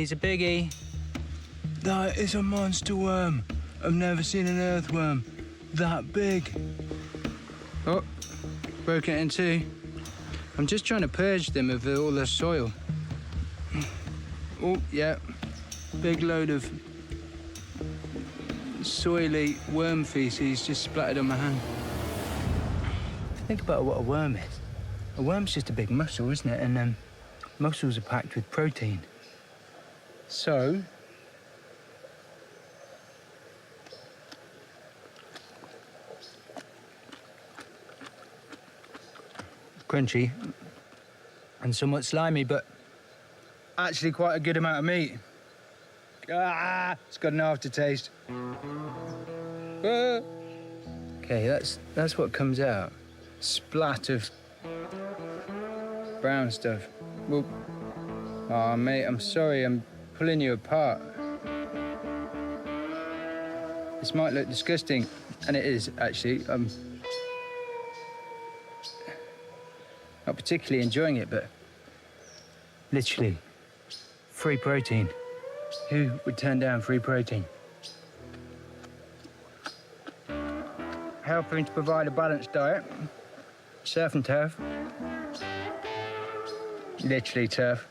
He's a biggie. That is a monster worm. I've never seen an earthworm that big. Oh, broken it in two. I'm just trying to purge them of all the soil. Oh, yeah. Big load of soily worm feces just splattered on my hand. Think about what a worm is. A worm's just a big mussel, isn't it? And mussels are packed with protein. So, crunchy and somewhat slimy, but actually quite a good amount of meat. Ah, it's got an aftertaste. Ah. Okay, that's what comes out. Splat of brown stuff. Well, oh mate, I'm sorry, I'm pulling you apart. This might look disgusting, and it is actually. Not particularly enjoying it, but literally free protein. Who would turn down free protein? Helping to provide a balanced diet. Surf and turf. Literally turf.